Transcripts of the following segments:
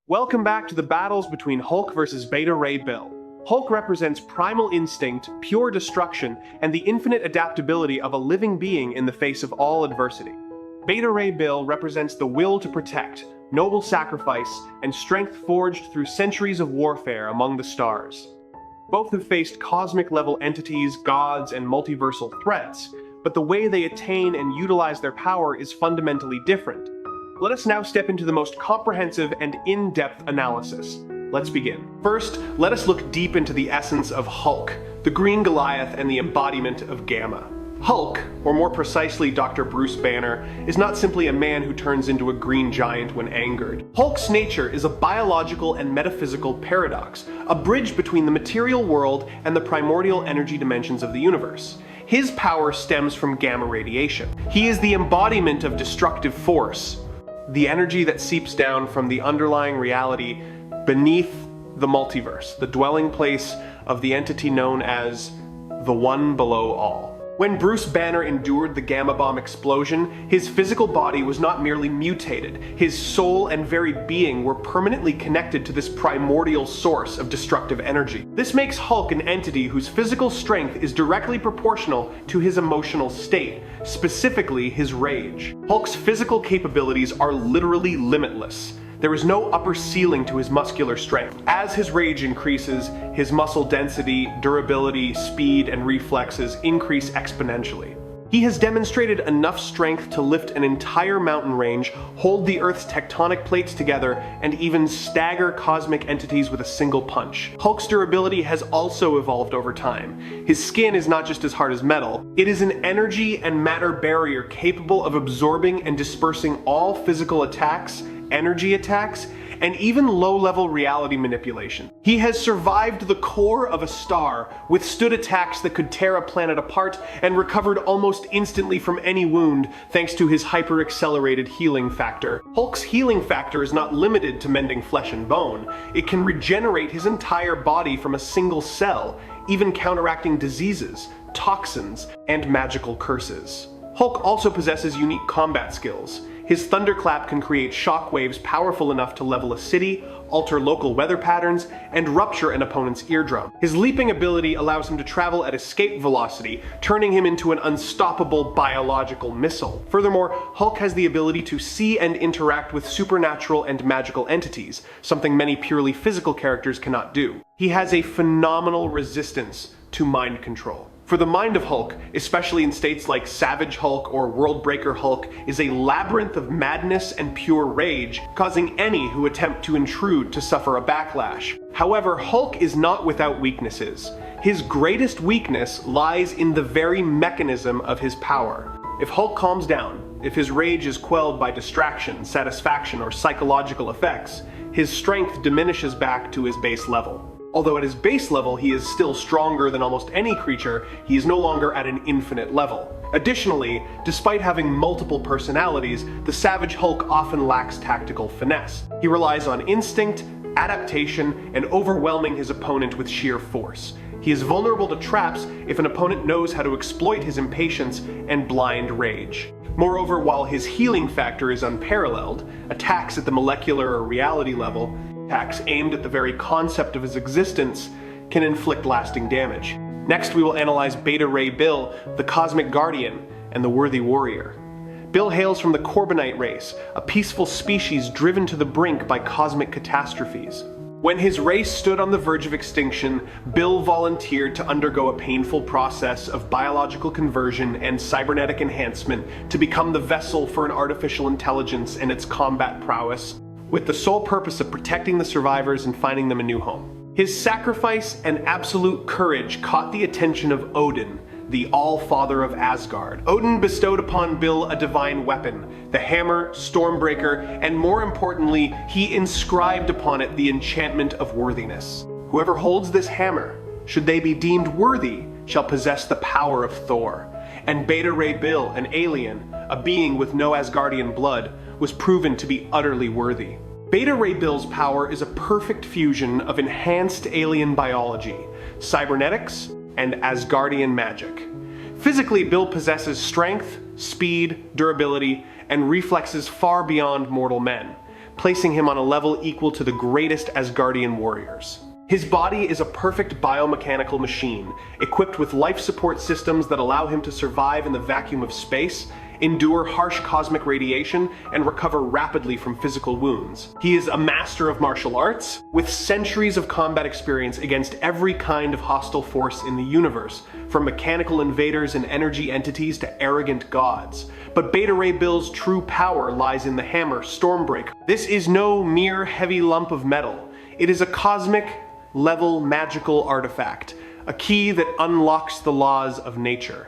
Welcome back to the battles between Hulk versus Beta Ray Bill. Hulk represents primal instinct, pure destruction, and the infinite adaptability of a living being in the face of all adversity. Beta Ray Bill represents the will to protect, noble sacrifice, and strength forged through centuries of warfare among the stars. Both have faced cosmic-level entities, gods, and multiversal threats, but the way they attain and utilize their power is fundamentally different. Let us now step into the most comprehensive and in-depth analysis. Let's begin. First, let us look deep into the essence of Hulk, the Green Goliath and the embodiment of Gamma. Hulk, or more precisely Dr. Bruce Banner, is not simply a man who turns into a green giant when angered. Hulk's nature is a biological and metaphysical paradox, a bridge between the material world and the primordial energy dimensions of the universe. His power stems from gamma radiation. He is the embodiment of destructive force, the energy that seeps down from the underlying reality beneath the multiverse, the dwelling place of the entity known as the One Below All. When Bruce Banner endured the gamma bomb explosion, his physical body was not merely mutated. His soul and very being were permanently connected to this primordial source of destructive energy. This makes Hulk an entity whose physical strength is directly proportional to his emotional state, specifically his rage. Hulk's physical capabilities are literally limitless. There is no upper ceiling to his muscular strength. As his rage increases, his muscle density, durability, speed, and reflexes increase exponentially. He has demonstrated enough strength to lift an entire mountain range, hold the Earth's tectonic plates together, and even stagger cosmic entities with a single punch. Hulk's durability has also evolved over time. His skin is not just as hard as metal, it is an energy and matter barrier capable of absorbing and dispersing all physical attacks, energy attacks, and even low-level reality manipulation. He has survived the core of a star, withstood attacks that could tear a planet apart, and recovered almost instantly from any wound thanks to his hyper-accelerated healing factor. Hulk's healing factor is not limited to mending flesh and bone. It can regenerate his entire body from a single cell, even counteracting diseases, toxins, and magical curses. Hulk also possesses unique combat skills. His thunderclap can create shockwaves powerful enough to level a city, alter local weather patterns, and rupture an opponent's eardrum. His leaping ability allows him to travel at escape velocity, turning him into an unstoppable biological missile. Furthermore, Hulk has the ability to see and interact with supernatural and magical entities, something many purely physical characters cannot do. He has a phenomenal resistance to mind control. For the mind of Hulk, especially in states like Savage Hulk or Worldbreaker Hulk, is a labyrinth of madness and pure rage, causing any who attempt to intrude to suffer a backlash. However, Hulk is not without weaknesses. His greatest weakness lies in the very mechanism of his power. If Hulk calms down, if his rage is quelled by distraction, satisfaction, or psychological effects, his strength diminishes back to his base level. Although at his base level he is still stronger than almost any creature, he is no longer at an infinite level. Additionally, despite having multiple personalities, the Savage Hulk often lacks tactical finesse. He relies on instinct, adaptation, and overwhelming his opponent with sheer force. He is vulnerable to traps if an opponent knows how to exploit his impatience and blind rage. Moreover, while his healing factor is unparalleled, attacks at the molecular or reality level, attacks aimed at the very concept of his existence, can inflict lasting damage. Next, we will analyze Beta Ray Bill, the Cosmic Guardian, and the Worthy Warrior. Bill hails from the Corbinite race, a peaceful species driven to the brink by cosmic catastrophes. When his race stood on the verge of extinction, Bill volunteered to undergo a painful process of biological conversion and cybernetic enhancement to become the vessel for an artificial intelligence and its combat prowess, with the sole purpose of protecting the survivors and finding them a new home. His sacrifice and absolute courage caught the attention of Odin, the All-Father of Asgard. Odin bestowed upon Bill a divine weapon, the hammer, Stormbreaker, and more importantly, he inscribed upon it the enchantment of worthiness. Whoever holds this hammer, should they be deemed worthy, shall possess the power of Thor. And Beta Ray Bill, an alien, a being with no Asgardian blood, was proven to be utterly worthy. Beta Ray Bill's power is a perfect fusion of enhanced alien biology, cybernetics, and Asgardian magic. Physically, Bill possesses strength, speed, durability, and reflexes far beyond mortal men. placing him on a level equal to the greatest Asgardian warriors. His body is a perfect biomechanical machine, equipped with life support systems that allow him to survive in the vacuum of space, endure harsh cosmic radiation, and recover rapidly from physical wounds. He is a master of martial arts, with centuries of combat experience against every kind of hostile force in the universe, from mechanical invaders and energy entities to arrogant gods. But Beta Ray Bill's true power lies in the hammer Stormbreaker. This is no mere heavy lump of metal. It is a cosmic level magical artifact, a key that unlocks the laws of nature.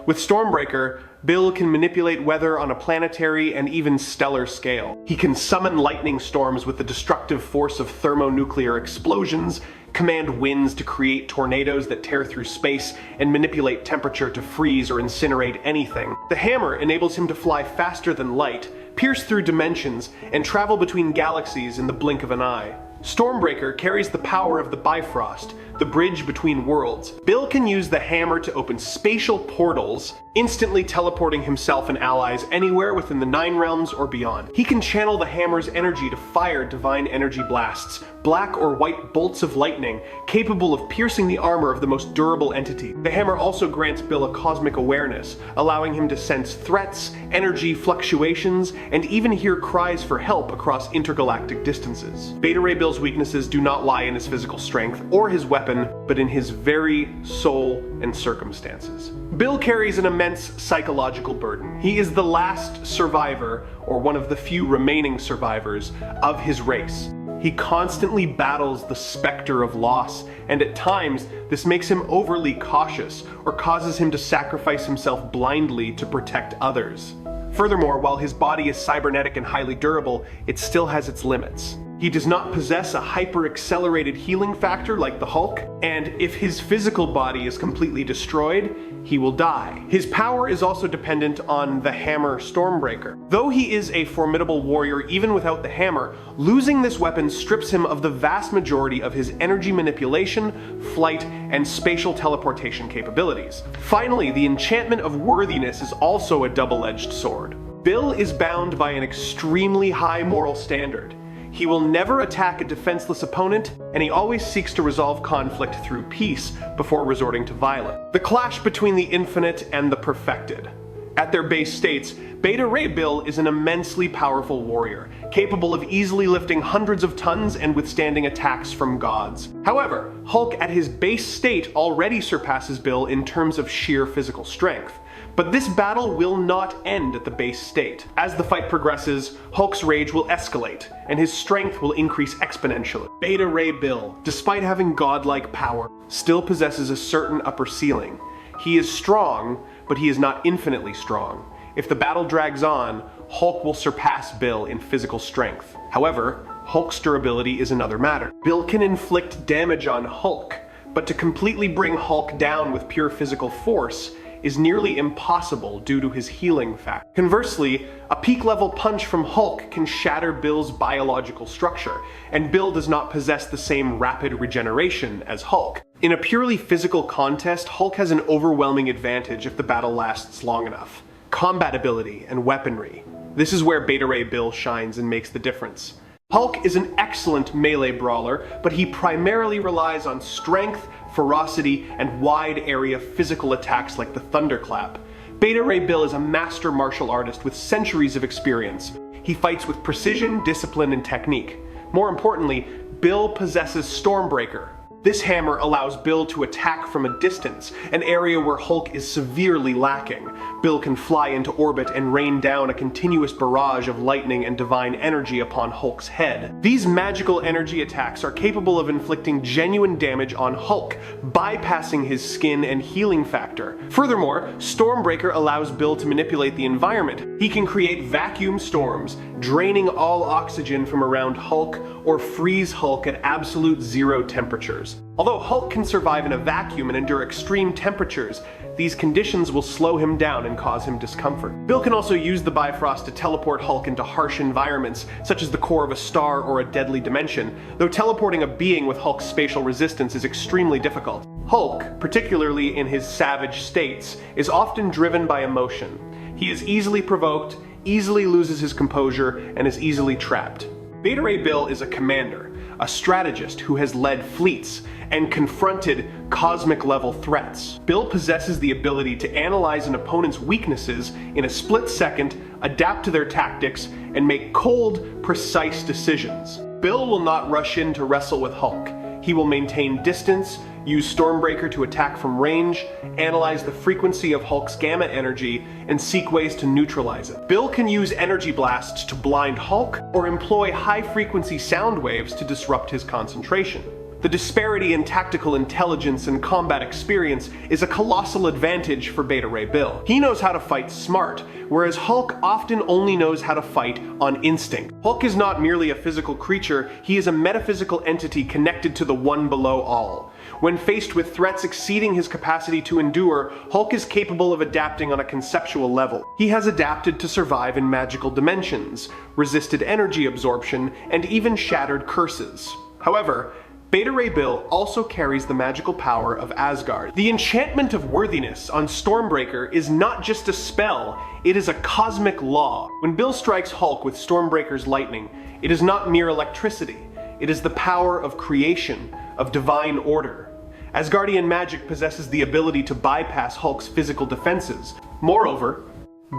With Stormbreaker, Bill can manipulate weather on a planetary and even stellar scale. He can summon lightning storms with the destructive force of thermonuclear explosions, command winds to create tornadoes that tear through space, and manipulate temperature to freeze or incinerate anything. The hammer enables him to fly faster than light, pierce through dimensions, and travel between galaxies in the blink of an eye. Stormbreaker carries the power of the Bifrost, the bridge between worlds. Bill can use the hammer to open spatial portals, instantly teleporting himself and allies anywhere within the Nine Realms or beyond. He can channel the hammer's energy to fire divine energy blasts, black or white bolts of lightning, capable of piercing the armor of the most durable entity. The hammer also grants Bill a cosmic awareness, allowing him to sense threats, energy fluctuations, and even hear cries for help across intergalactic distances. Beta Ray Bill's weaknesses do not lie in his physical strength or his weapon, but in his very soul and circumstances. Bill carries an immense psychological burden. He is the last survivor, or one of the few remaining survivors, of his race. He constantly battles the specter of loss, and at times this makes him overly cautious or causes him to sacrifice himself blindly to protect others. Furthermore, while his body is cybernetic and highly durable, it still has its limits. He does not possess a hyper-accelerated healing factor like the Hulk, and if his physical body is completely destroyed, he will die. His power is also dependent on the hammer Stormbreaker. Though he is a formidable warrior even without the hammer, losing this weapon strips him of the vast majority of his energy manipulation, flight, and spatial teleportation capabilities. Finally, the enchantment of worthiness is also a double-edged sword. Bill is bound by an extremely high moral standard. He will never attack a defenseless opponent, and he always seeks to resolve conflict through peace before resorting to violence. The clash between the infinite and the perfected. At their base states, Beta Ray Bill is an immensely powerful warrior, capable of easily lifting hundreds of tons and withstanding attacks from gods. However, Hulk at his base state already surpasses Bill in terms of sheer physical strength. But this battle will not end at the base state. As the fight progresses, Hulk's rage will escalate, and his strength will increase exponentially. Beta Ray Bill, despite having godlike power, still possesses a certain upper ceiling. He is strong, but he is not infinitely strong. If the battle drags on, Hulk will surpass Bill in physical strength. However, Hulk's durability is another matter. Bill can inflict damage on Hulk, but to completely bring Hulk down with pure physical force is nearly impossible due to his healing factor. Conversely, a peak-level punch from Hulk can shatter Bill's biological structure, and Bill does not possess the same rapid regeneration as Hulk. In a purely physical contest, Hulk has an overwhelming advantage if the battle lasts long enough. Combat ability and weaponry. This is where Beta Ray Bill shines and makes the difference. Hulk is an excellent melee brawler, but he primarily relies on strength, ferocity, and wide-area physical attacks like the Thunderclap. Beta Ray Bill is a master martial artist with centuries of experience. He fights with precision, discipline, and technique. More importantly, Bill possesses Stormbreaker. This hammer allows Bill to attack from a distance, an area where Hulk is severely lacking. Bill can fly into orbit and rain down a continuous barrage of lightning and divine energy upon Hulk's head. These magical energy attacks are capable of inflicting genuine damage on Hulk, bypassing his skin and healing factor. Furthermore, Stormbreaker allows Bill to manipulate the environment. He can create vacuum storms, draining all oxygen from around Hulk, or freeze Hulk at absolute zero temperatures. Although Hulk can survive in a vacuum and endure extreme temperatures, these conditions will slow him down and cause him discomfort. Bill can also use the Bifrost to teleport Hulk into harsh environments, such as the core of a star or a deadly dimension, though teleporting a being with Hulk's spatial resistance is extremely difficult. Hulk, particularly in his savage states, is often driven by emotion. He is easily provoked, easily loses his composure, and is easily trapped. Beta Ray Bill is a commander, a strategist who has led fleets and confronted cosmic-level threats. Bill possesses the ability to analyze an opponent's weaknesses in a split second, adapt to their tactics, and make cold, precise decisions. Bill will not rush in to wrestle with Hulk. He will maintain distance, use Stormbreaker to attack from range, analyze the frequency of Hulk's gamma energy, and seek ways to neutralize it. Bill can use energy blasts to blind Hulk or employ high-frequency sound waves to disrupt his concentration. The disparity in tactical intelligence and combat experience is a colossal advantage for Beta Ray Bill. He knows how to fight smart, whereas Hulk often only knows how to fight on instinct. Hulk is not merely a physical creature, he is a metaphysical entity connected to the one below all. When faced with threats exceeding his capacity to endure, Hulk is capable of adapting on a conceptual level. He has adapted to survive in magical dimensions, resisted energy absorption, and even shattered curses. However, Beta Ray Bill also carries the magical power of Asgard. The enchantment of worthiness on Stormbreaker is not just a spell, it is a cosmic law. When Bill strikes Hulk with Stormbreaker's lightning, it is not mere electricity. It is the power of creation, of divine order. Asgardian magic possesses the ability to bypass Hulk's physical defenses. Moreover,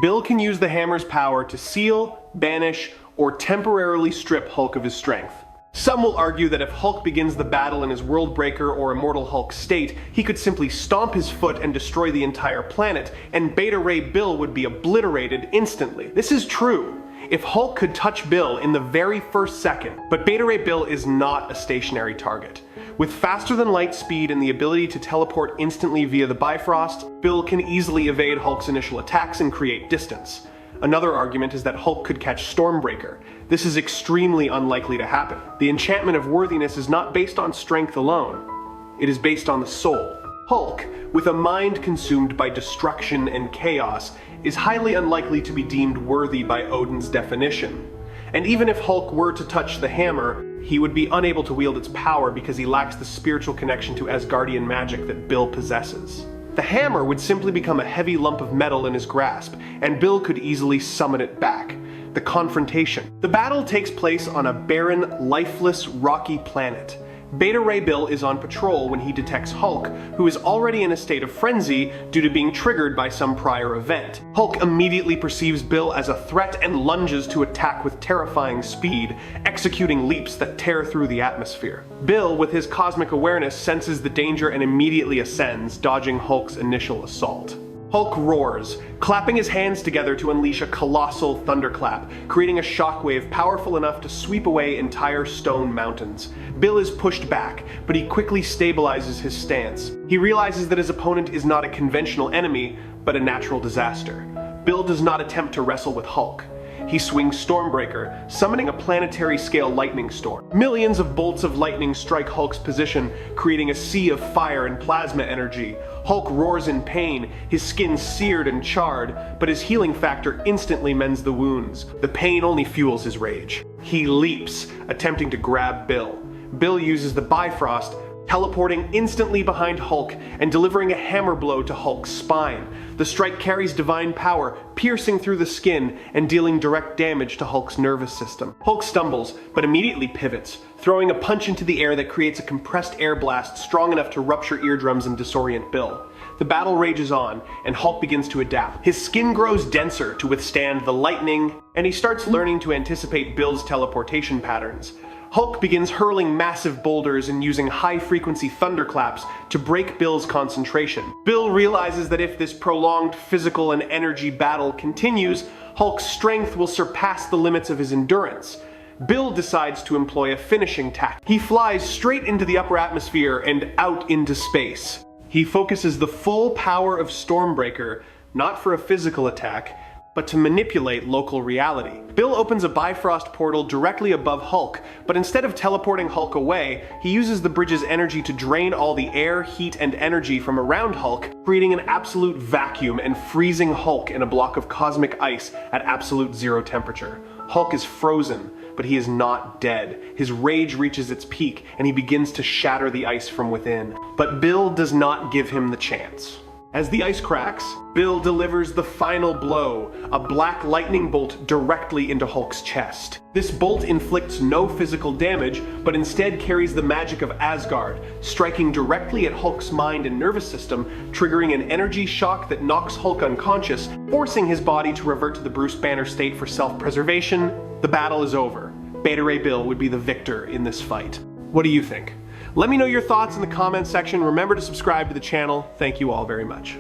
Bill can use the hammer's power to seal, banish, or temporarily strip Hulk of his strength. Some will argue that if Hulk begins the battle in his Worldbreaker or Immortal Hulk state, he could simply stomp his foot and destroy the entire planet, and Beta Ray Bill would be obliterated instantly. This is true if Hulk could touch Bill in the very first second, but Beta Ray Bill is not a stationary target. With faster than light speed and the ability to teleport instantly via the Bifrost, Bill can easily evade Hulk's initial attacks and create distance. Another argument is that Hulk could catch Stormbreaker. This is extremely unlikely to happen. The enchantment of worthiness is not based on strength alone. It is based on the soul. Hulk, with a mind consumed by destruction and chaos, is highly unlikely to be deemed worthy by Odin's definition. And even if Hulk were to touch the hammer, he would be unable to wield its power because he lacks the spiritual connection to Asgardian magic that Bill possesses. The hammer would simply become a heavy lump of metal in his grasp, and Bill could easily summon it back. The confrontation. The battle takes place on a barren, lifeless, rocky planet. Beta Ray Bill is on patrol when he detects Hulk, who is already in a state of frenzy due to being triggered by some prior event. Hulk immediately perceives Bill as a threat and lunges to attack with terrifying speed, executing leaps that tear through the atmosphere. Bill, with his cosmic awareness, senses the danger and immediately ascends, dodging Hulk's initial assault. Hulk roars, clapping his hands together to unleash a colossal thunderclap, creating a shockwave powerful enough to sweep away entire stone mountains. Bill is pushed back, but he quickly stabilizes his stance. He realizes that his opponent is not a conventional enemy, but a natural disaster. Bill does not attempt to wrestle with Hulk. He swings Stormbreaker, summoning a planetary-scale lightning storm. Millions of bolts of lightning strike Hulk's position, creating a sea of fire and plasma energy. Hulk roars in pain, his skin seared and charred, but his healing factor instantly mends the wounds. The pain only fuels his rage. He leaps, attempting to grab Bill. Bill uses the Bifrost, teleporting instantly behind Hulk and delivering a hammer blow to Hulk's spine. The strike carries divine power, piercing through the skin and dealing direct damage to Hulk's nervous system. Hulk stumbles, but immediately pivots, throwing a punch into the air that creates a compressed air blast strong enough to rupture eardrums and disorient Bill. The battle rages on, and Hulk begins to adapt. His skin grows denser to withstand the lightning, and he starts learning to anticipate Bill's teleportation patterns. Hulk begins hurling massive boulders and using high-frequency thunderclaps to break Bill's concentration. Bill realizes that if this prolonged physical and energy battle continues, Hulk's strength will surpass the limits of his endurance. Bill decides to employ a finishing tactic. He flies straight into the upper atmosphere and out into space. He focuses the full power of Stormbreaker, not for a physical attack, but to manipulate local reality. Bill opens a Bifrost portal directly above Hulk, but instead of teleporting Hulk away, he uses the bridge's energy to drain all the air, heat, and energy from around Hulk, creating an absolute vacuum and freezing Hulk in a block of cosmic ice at absolute zero temperature. Hulk is frozen, but he is not dead. His rage reaches its peak, and he begins to shatter the ice from within. But Bill does not give him the chance. As the ice cracks, Bill delivers the final blow, a black lightning bolt directly into Hulk's chest. This bolt inflicts no physical damage, but instead carries the magic of Asgard, striking directly at Hulk's mind and nervous system, triggering an energy shock that knocks Hulk unconscious, forcing his body to revert to the Bruce Banner state for self-preservation. The battle is over. Beta Ray Bill would be the victor in this fight. What do you think? Let me know your thoughts in the comments section. Remember to subscribe to the channel. Thank you all very much.